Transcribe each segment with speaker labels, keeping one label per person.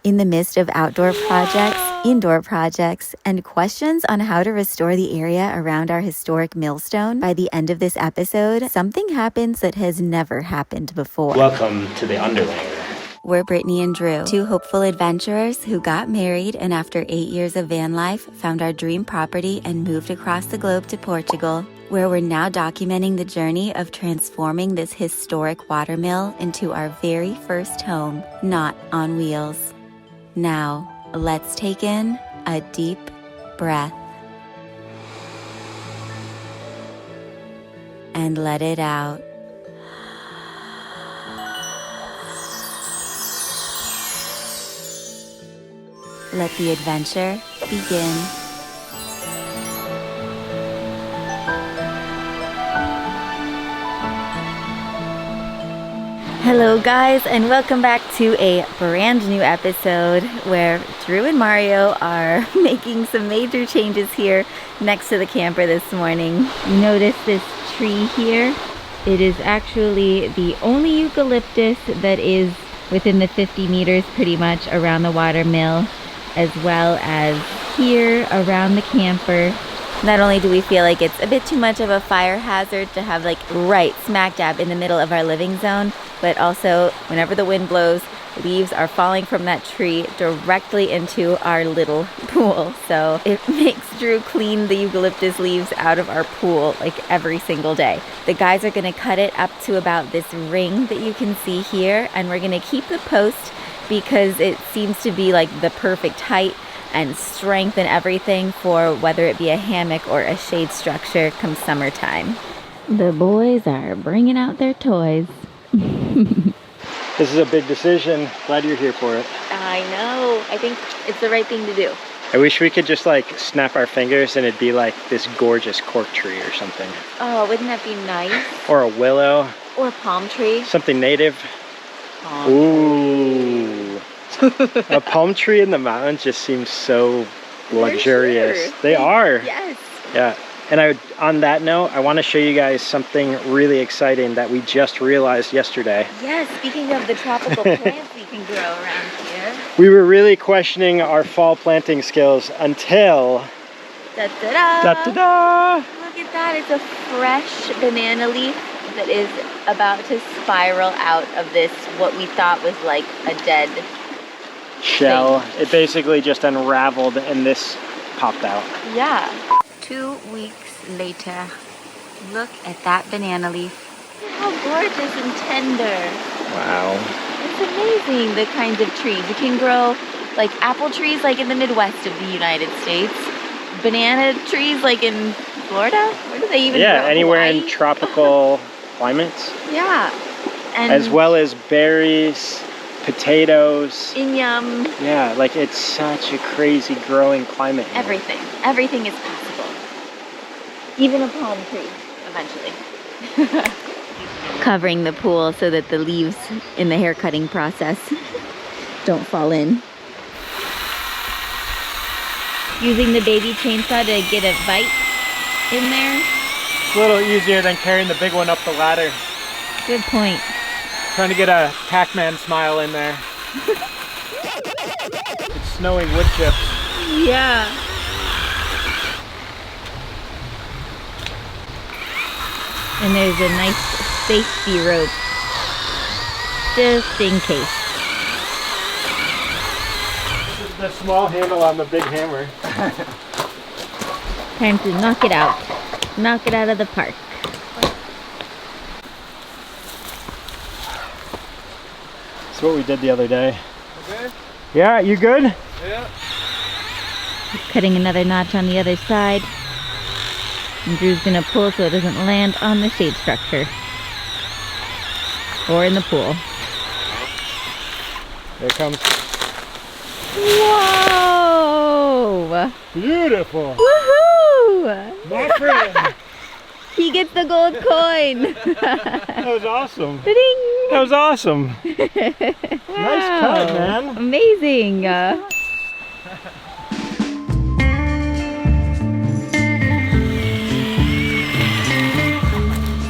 Speaker 1: In the midst of outdoor projects, indoor projects, and questions on how to restore the area around our historic millstone, by the end of this episode, something happens that has never happened before.
Speaker 2: Welcome to the Underlayer.
Speaker 1: We're Brittany and Drew, two hopeful adventurers who got married and after 8 years of van life, found our dream property and moved across the globe to Portugal, where we're now documenting the journey of transforming this historic watermill into our very first home, not on wheels. Now, let's take in a deep breath and let it out. Let the adventure begin. Hello guys, and welcome back to a brand new episode where Drew and Mario are making some major changes here next to the camper this morning. You notice this tree here? It is actually the only eucalyptus that is within the 50 meters pretty much around the watermill, as well as here around the camper. Not only do we feel like it's a bit too much of a fire hazard to have like right smack dab in the middle of our living zone, but also whenever the wind blows, leaves are falling from that tree directly into our little pool. So it makes Drew clean the eucalyptus leaves out of our pool like every single day. The guys are gonna cut it up to about this ring that you can see here, and we're gonna keep the post because it seems to be like the perfect height and strength and everything for whether it be a hammock or a shade structure come summertime. The boys are bringing out their toys.
Speaker 2: This is a big decision. Glad you're here for it.
Speaker 1: I know. I think it's the right thing to do.
Speaker 2: I wish we could just like snap our fingers and it'd be like this gorgeous cork tree or something.
Speaker 1: Oh, wouldn't that be nice?
Speaker 2: Or a willow.
Speaker 1: Or a palm tree.
Speaker 2: Something native.
Speaker 1: Palm
Speaker 2: Ooh. A palm tree in the mountains just seems so luxurious.
Speaker 1: Sure.
Speaker 2: They are.
Speaker 1: Yes.
Speaker 2: Yeah. And on that note, I want to show you guys something really exciting that we just realized yesterday.
Speaker 1: Yes, speaking of the tropical plants we can grow around here.
Speaker 2: We were really questioning our fall planting skills until...
Speaker 1: Da-da-da!
Speaker 2: Da-da-da!
Speaker 1: Look at that, it's a fresh banana leaf that is about to spiral out of this, what we thought was like a dead
Speaker 2: shell.
Speaker 1: thing.
Speaker 2: It basically just unraveled and this popped out.
Speaker 1: Yeah. 2 weeks later, look at that banana leaf. Look how gorgeous and tender.
Speaker 2: Wow.
Speaker 1: It's amazing the kinds of trees. You can grow like apple trees like in the Midwest of the United States. Banana trees like in Florida? Where do they even grow?
Speaker 2: Yeah, anywhere
Speaker 1: Hawaii?
Speaker 2: in tropical climates.
Speaker 1: Yeah. And
Speaker 2: as well as berries, potatoes.
Speaker 1: Inyam.
Speaker 2: Yeah, like it's such a crazy growing climate here.
Speaker 1: Everything. Everything is possible. Even a palm tree, eventually. Covering the pool so that the leaves in the hair cutting process don't fall in. Using the baby chainsaw to get a bite in there.
Speaker 2: It's a little easier than carrying the big one up the ladder.
Speaker 1: Good point.
Speaker 2: Trying to get a Pac-Man smile in there. It's snowing wood chips.
Speaker 1: Yeah. And there's a nice safety rope, just in case.
Speaker 2: This is the small handle on the big hammer.
Speaker 1: Time to knock it out. Knock it out of the park.
Speaker 2: That's what we did the other day.
Speaker 3: Okay.
Speaker 2: Yeah, you good?
Speaker 3: Yeah.
Speaker 1: Cutting another notch on the other side. And Drew's gonna pull so it doesn't land on the shade structure. Or in the pool.
Speaker 2: There it comes.
Speaker 1: Whoa!
Speaker 2: Beautiful.
Speaker 1: Woohoo!
Speaker 2: My friend.
Speaker 1: He gets the gold coin!
Speaker 2: That was awesome.
Speaker 1: Ding!
Speaker 2: That was awesome. Nice cut, man.
Speaker 1: Amazing!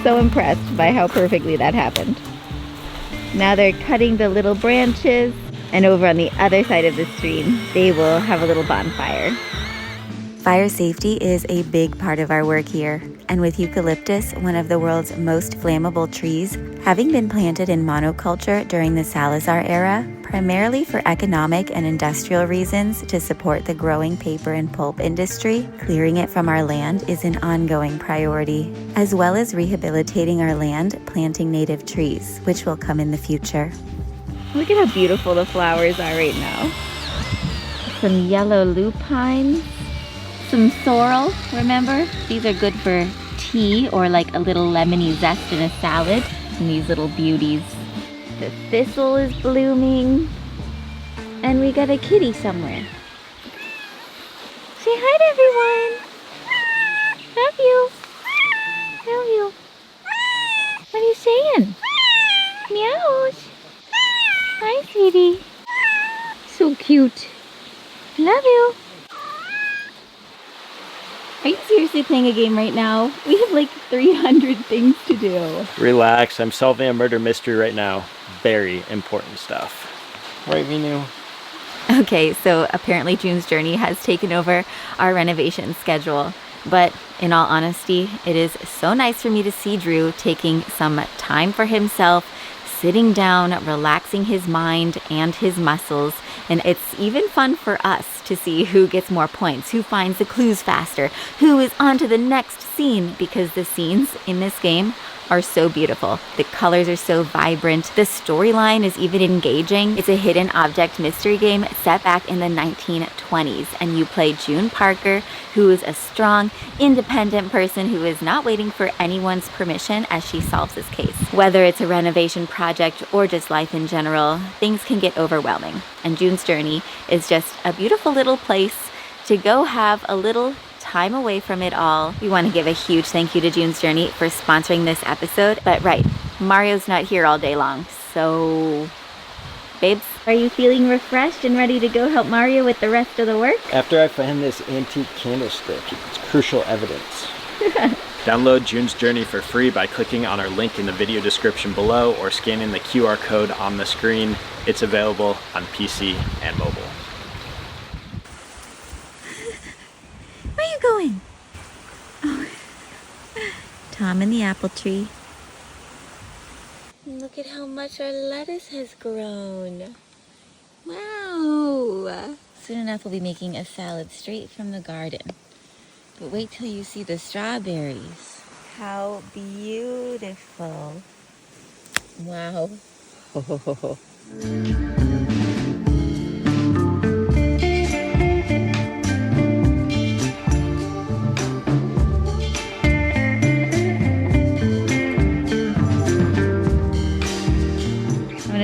Speaker 1: So impressed by how perfectly that happened. Now they're cutting the little branches And over on the other side of the stream, they will have a little bonfire. Fire safety is a big part of our work here, and with eucalyptus, one of the world's most flammable trees, having been planted in monoculture during the Salazar era, primarily for economic and industrial reasons to support the growing paper and pulp industry, clearing it from our land is an ongoing priority, as well as rehabilitating our land, planting native trees, which will come in the future. Look at how beautiful the flowers are right now. Some yellow lupines. Some sorrel, remember? These are good for tea or like a little lemony zest in a salad. And these little beauties. The thistle is blooming. And we got a kitty somewhere. Say hi to everyone. Love you. Love you. What are you saying? Meows. Hi, sweetie. So cute. Love you. Are you seriously playing a game right now? We have like 300 things to do.
Speaker 2: Relax, I'm solving a murder mystery right now. Very important stuff. Right, Minu?
Speaker 1: Okay, so apparently June's Journey has taken over our renovation schedule. But in all honesty, it is so nice for me to see Drew taking some time for himself, sitting down, relaxing his mind and his muscles. And it's even fun for us to see who gets more points, who finds the clues faster, who is on to the next scene, because the scenes in this game are so beautiful. The colors are so vibrant. The storyline is even engaging. It's a hidden object mystery game set back in the 1920s, and you play June Parker, who is a strong, independent person who is not waiting for anyone's permission as she solves this case. Whether it's a renovation project or just life in general, things can get overwhelming. And June's Journey is just a beautiful little place to go have a little time away from it all. We want to give a huge thank you to June's Journey for sponsoring this episode. But right, Mario's not here all day long, so babes, are you feeling refreshed and ready to go help Mario with the rest of the work?
Speaker 2: After I find this antique candlestick, it's crucial evidence. Download June's Journey for free by clicking on our link in the video description below or scanning the QR code on the screen. It's available on PC and mobile.
Speaker 1: Where are you going? Oh. Tom and the apple tree. Look at how much our lettuce has grown. Wow. Soon enough we'll be making a salad straight from the garden. But wait till you see the strawberries. How beautiful. Wow. I'm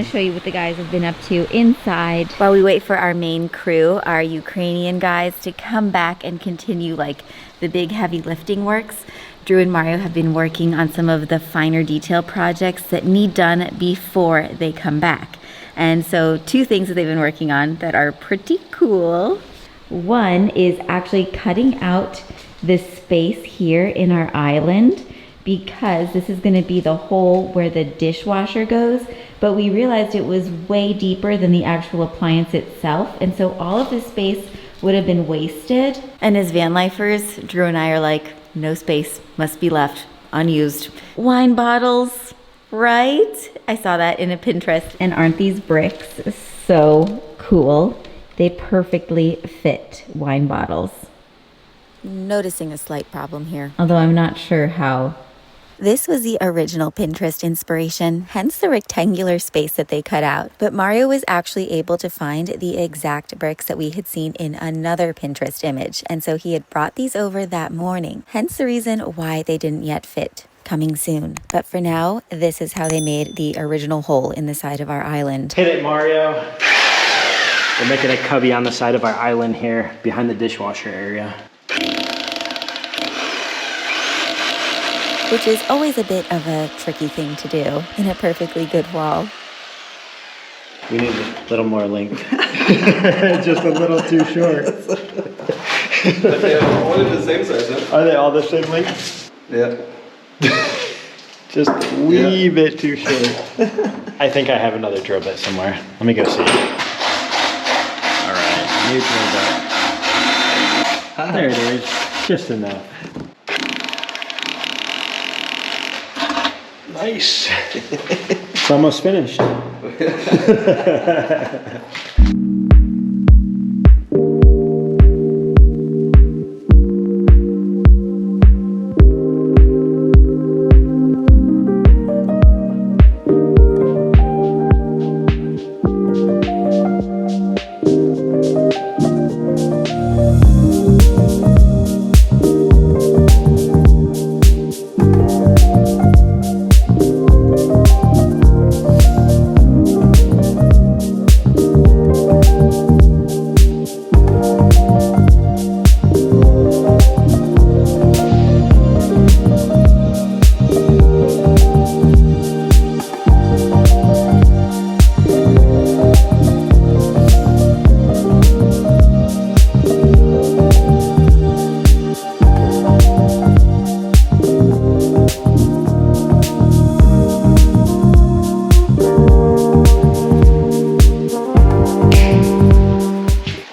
Speaker 1: going to show you what the guys have been up to inside while we wait for our main crew, our Ukrainian guys, to come back and continue like the big heavy lifting works. Drew and Mario have been working on some of the finer detail projects that need done before they come back. And so two things that they've been working on that are pretty cool. One is actually cutting out this space here in our island, because this is going to be the hole where the dishwasher goes, but we realized it was way deeper than the actual appliance itself, and so all of this space would have been wasted. And as van lifers, Drew and I are like, no space must be left unused. Wine bottles, right? I saw that in a Pinterest, and aren't these bricks so cool? They perfectly fit wine bottles. Noticing a slight problem here, although I'm not sure how. This was the original Pinterest inspiration, hence the rectangular space that they cut out. But Mario was actually able to find the exact bricks that we had seen in another Pinterest image, and so he had brought these over that morning, hence the reason why they didn't yet fit. Coming soon. But for now, this is how they made the original hole in the side of our island.
Speaker 2: Hit it, Mario. We're making a cubby on the side of our island here, behind the dishwasher area.
Speaker 1: Which is always a bit of a tricky thing to do in a perfectly good wall.
Speaker 2: We need a little more length. Just a little too short.
Speaker 3: But they are all the same size, huh?
Speaker 2: Are they all the same length?
Speaker 3: Yeah.
Speaker 2: Just a wee bit too short. I think I have another drill bit somewhere. Let me go see. Neutral, but there it is, just enough. Nice. It's almost finished.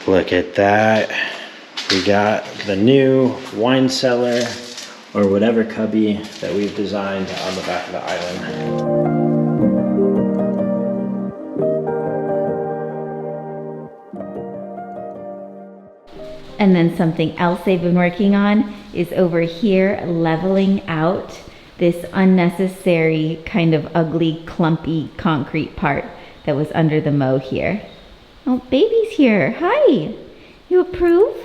Speaker 2: Look at that. We got the new wine cellar, or whatever cubby that we've designed on the back of the island.
Speaker 1: And then something else they've been working on is over here, leveling out this unnecessary kind of ugly, clumpy concrete part that was under the mow here. Oh, baby's here. Hi. You approve?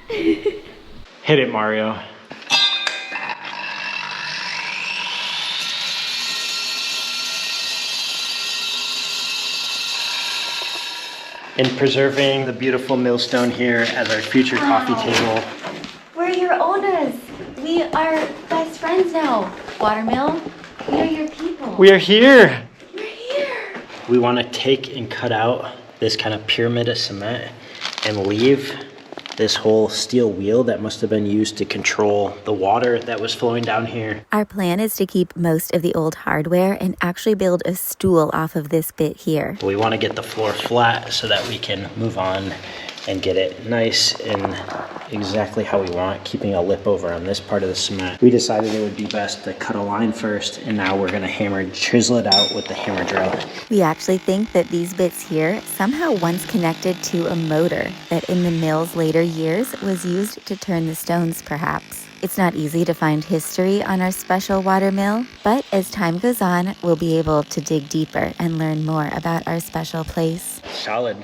Speaker 2: Hit it, Mario. And preserving the beautiful millstone here as our future coffee table.
Speaker 1: We're your owners. We are best friends now. Watermill, we are your people.
Speaker 2: We are here.
Speaker 1: We're here.
Speaker 2: We want to take and cut out this kind of pyramid of cement and leave this whole steel wheel that must have been used to control the water that was flowing down here.
Speaker 1: Our plan is to keep most of the old hardware and actually build a stool off of this bit here.
Speaker 2: We want to get the floor flat so that we can move on and get it nice and exactly how we want, keeping a lip over on this part of the cement. We decided it would be best to cut a line first, and now we're gonna chisel it out with the hammer drill.
Speaker 1: We actually think that these bits here somehow once connected to a motor that in the mill's later years was used to turn the stones perhaps. It's not easy to find history on our special watermill, but as time goes on, we'll be able to dig deeper and learn more about our special place.
Speaker 2: Solid.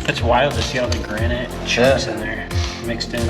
Speaker 2: It's wild to see all the granite chunks in there mixed in.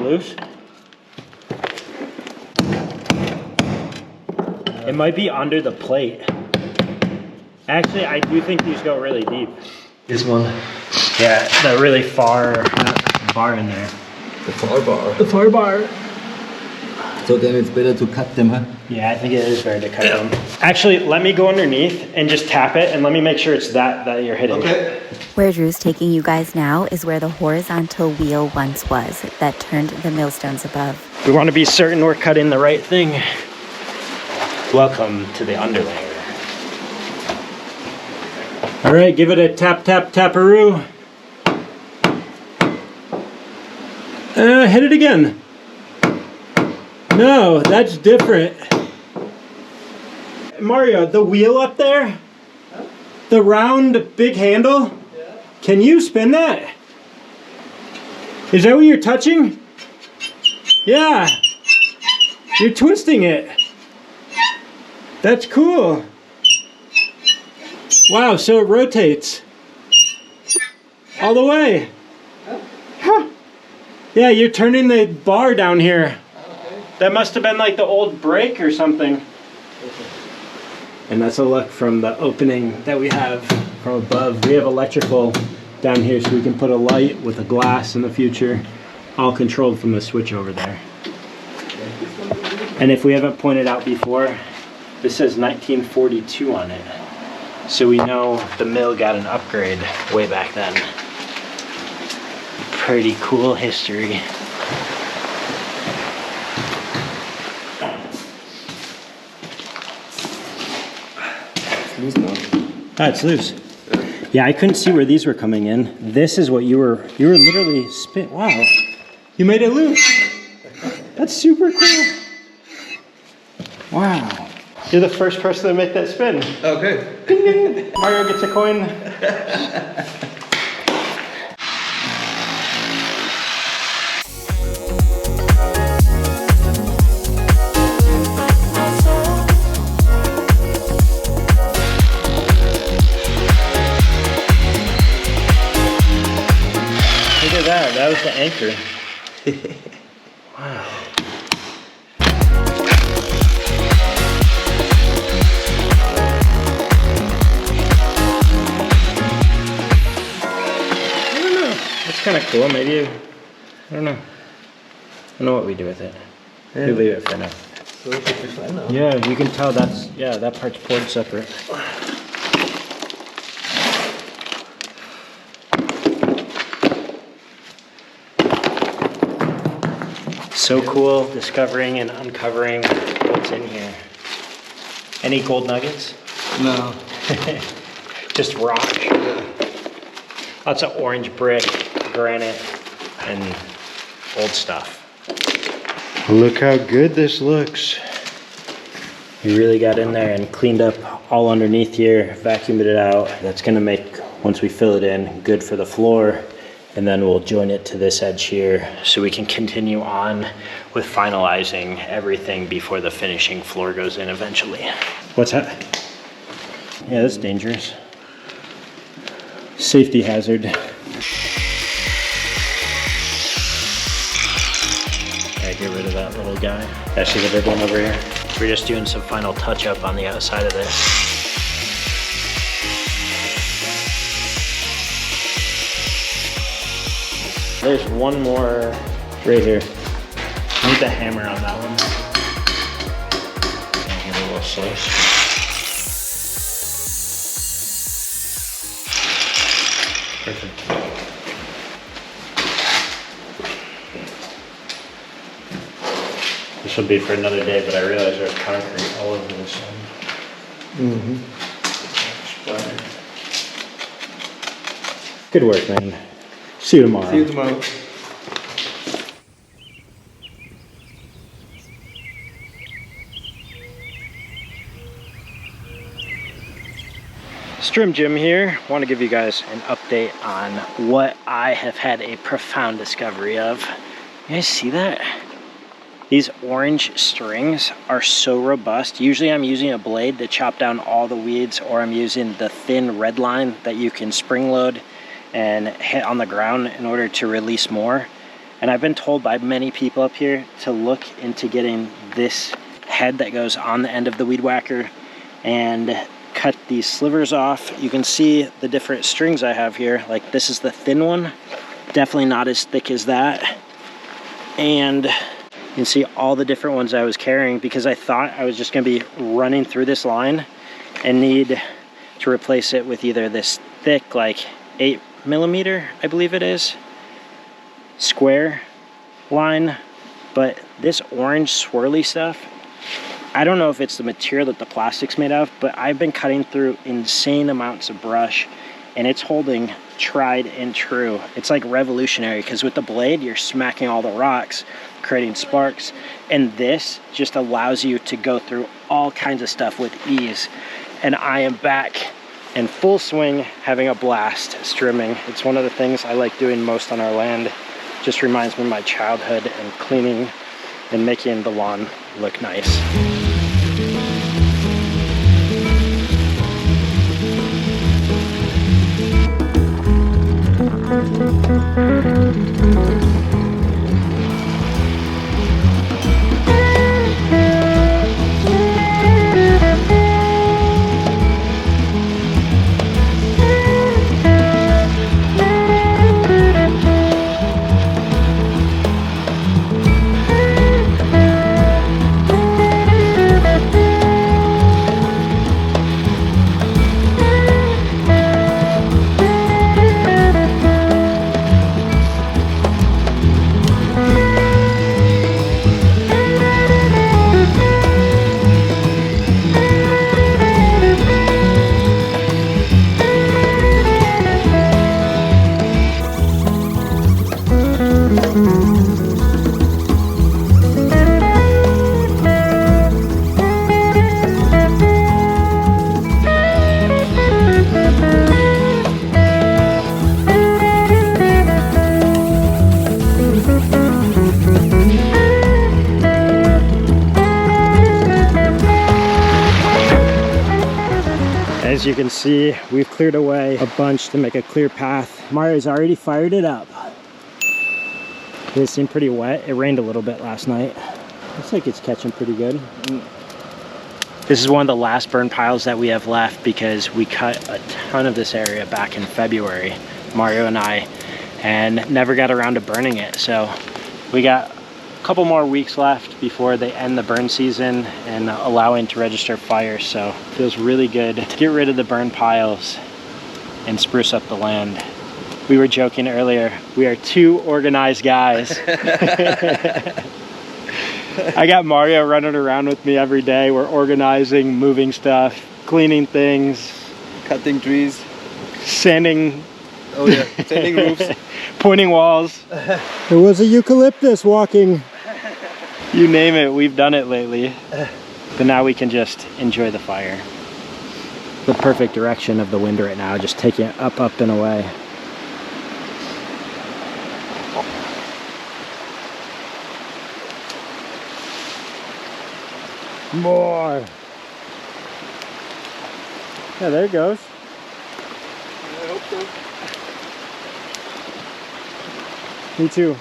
Speaker 2: loose? It might be under the plate. Actually, I do think these go really deep.
Speaker 3: This one.
Speaker 2: Yeah, the really far bar in there.
Speaker 3: The far bar.
Speaker 2: The far bar.
Speaker 3: So then it's better to cut them, huh?
Speaker 2: Yeah, I think it is better to cut them. Actually, let me go underneath and just tap it, and let me make sure it's that you're hitting.
Speaker 3: Okay.
Speaker 1: Where Drew's taking you guys now is where the horizontal wheel once was that turned the millstones above.
Speaker 2: We want to be certain we're cutting the right thing. Welcome to the underlayer. All right, give it a tap, tap, taparoo. Hit it again. No, that's different. Mario, the wheel up there, the round big handle, can you spin that? Is that what you're touching? Yeah, you're twisting it. That's cool. Wow, so it rotates all the way. Huh. Yeah, you're turning the bar down here. That must have been like the old brake or something. And that's a look from the opening that we have from above. We have electrical down here, so we can put a light with a glass in the future, all controlled from the switch over there. And if we haven't pointed out before, this says 1942 on it. So we know the mill got an upgrade way back then. Pretty cool history.
Speaker 3: Loose now.
Speaker 2: Ah, it's loose. Yeah, I couldn't see where these were coming in. This is what you were literally spin. Wow, you made it loose. That's super cool. Wow. You're the first person to make that spin.
Speaker 3: Okay.
Speaker 2: Ding, ding. Mario gets a coin. Look at that. That was the anchor. Wow. Kind of cool, maybe. I don't know. I don't know what we do with it.
Speaker 3: Yeah.
Speaker 2: We leave it for now.
Speaker 3: So it should be fine now.
Speaker 2: Yeah, you can tell that's, yeah, that part's poured separate. So cool discovering and uncovering what's in here. Any gold nuggets?
Speaker 3: No.
Speaker 2: Just rock. Lots of orange brick, granite, and old stuff. Look how good this looks. We really got in there and cleaned up all underneath here, vacuumed it out. That's gonna make, once we fill it in, good for the floor. And then we'll join it to this edge here so we can continue on with finalizing everything before the finishing floor goes in eventually. What's that? Yeah, that's dangerous. Safety hazard. Gotta get rid of that little guy. That's just a big one over here. We're just doing some final touch up on the outside of this. There's one more right here. I need the hammer on that one. Give it a little slice. Perfect. This will be for another day, but I realize there's concrete all over this one.
Speaker 3: Mm-hmm.
Speaker 2: Good work, man. See you tomorrow.
Speaker 3: See you tomorrow.
Speaker 2: Strim Jim here. Want to give you guys an update on what I have had a profound discovery of. You guys see that? These orange strings are so robust. Usually I'm using a blade to chop down all the weeds, or I'm using the thin red line that you can spring load and hit on the ground in order to release more.
Speaker 4: And I've been told by many people up here to look into getting this head that goes on the end of the weed whacker and cut these slivers off. You can see the different strings I have here. Like, this is the thin one, definitely not as thick as that. And you can see all the different ones I was carrying, because I thought I was just gonna be running through this line and need to replace it with either this thick, like 8mm, I believe it is, square line. But this orange swirly stuff, I don't know if it's the material that the plastic's made of, but I've been cutting through insane amounts of brush and it's holding tried and true. It's like revolutionary, because with the blade you're smacking all the rocks, creating sparks, and this just allows you to go through all kinds of stuff with ease. And I am back in full swing, having a blast strimming. It's one of the things I like doing most on our land. Just reminds me of my childhood and cleaning and making the lawn look nice. As you can see, we've cleared away a bunch to make a clear path. Mario's already fired it up. It seemed pretty wet. It rained a little bit last night. Looks like it's catching pretty good. This is one of the last burn piles that we have left, because we cut a ton of this area back in February, Mario and I, and never got around to burning it. So we got a couple more weeks left before they end the burn season and allowing to register fires. So it feels really good to get rid of the burn piles and spruce up the land. We were joking earlier, we are two organized guys. I got Mario running around with me every day. We're organizing, moving stuff, cleaning things,
Speaker 3: Cutting trees.
Speaker 4: sanding,
Speaker 3: Oh yeah, sanding roofs.
Speaker 4: pointing walls. There was a eucalyptus walking. You name it, we've done it lately. But now we can just enjoy the fire. The perfect direction of the wind right now, just taking it up, up, and away. More. Yeah, there it goes.
Speaker 3: I hope so.
Speaker 4: Me too.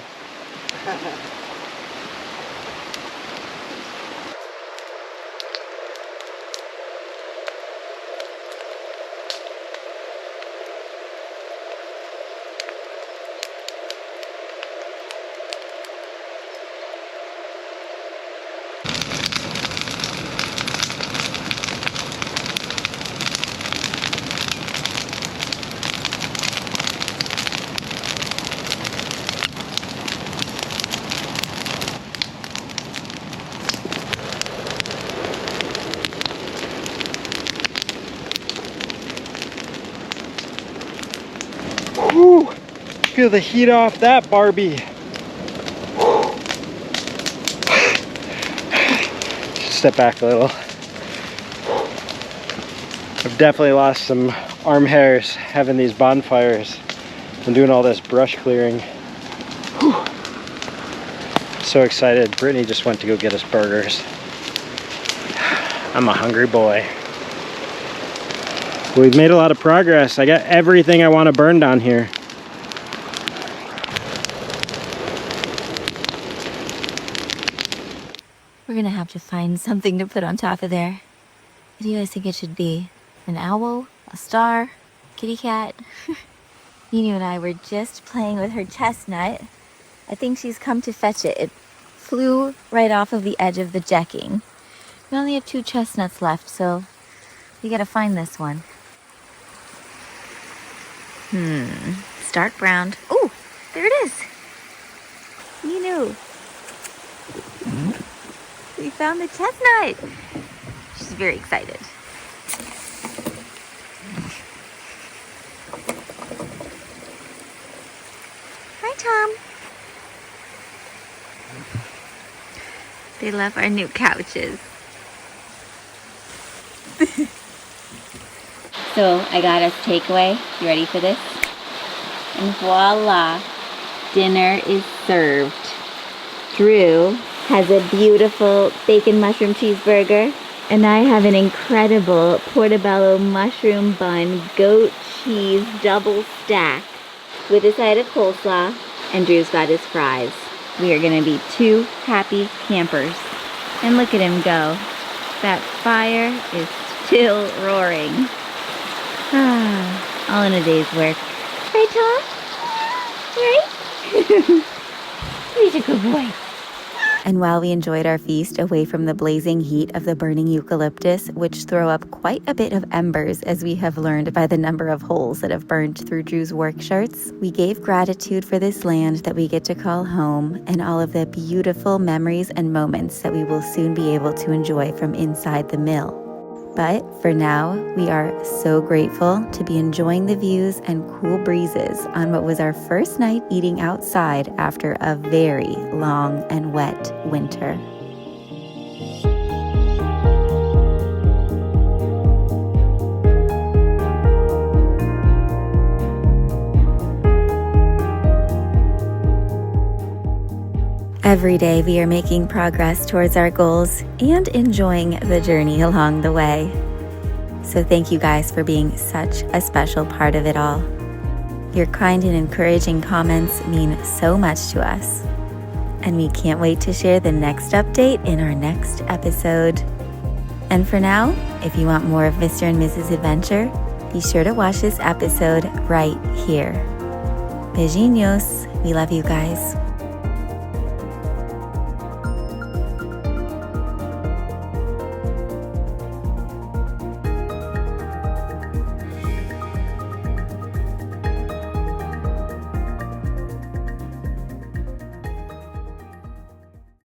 Speaker 4: Woo! Feel the heat off that Barbie. Step back a little. I've definitely lost some arm hairs having these bonfires and doing all this brush clearing. Whew. So excited. Brittany just went to go get us burgers. I'm a hungry boy. We've made a lot of progress. I got everything I want to burn down here.
Speaker 1: We're gonna have to find something to put on top of there. What do you guys think it should be? An owl? A star? Kitty cat? Ninu and I were just playing with her chestnut. I think she's come to fetch it. It flew right off of the edge of the decking. We only have 2 chestnuts left, so we gotta find this one. Stark brown. Oh, there it is. Ninu. We found the chestnut. She's very excited. Hi, Tom. They love our new couches. So I got us takeaway. You ready for this? And voila, dinner is served. Drew has a beautiful bacon mushroom cheeseburger, and I have an incredible portobello mushroom bun goat cheese double stack with a side of coleslaw, and Drew's got his fries. We are gonna be 2 happy campers. And look at him go. That fire is still roaring. All in a day's work. Right, Tom? Right? He's a good boy. And while we enjoyed our feast away from the blazing heat of the burning eucalyptus, which throw up quite a bit of embers, as we have learned by the number of holes that have burned through Drew's work shirts, we gave gratitude for this land that we get to call home and all of the beautiful memories and moments that we will soon be able to enjoy from inside the mill. But for now, we are so grateful to be enjoying the views and cool breezes on what was our first night eating outside after a very long and wet winter. Every day we are making progress towards our goals and enjoying the journey along the way. So thank you guys for being such a special part of it all. Your kind and encouraging comments mean so much to us. And we can't wait to share the next update in our next episode. And for now, if you want more of Mr. and Mrs. Adventure, be sure to watch this episode right here. Beijinhos. We love you guys.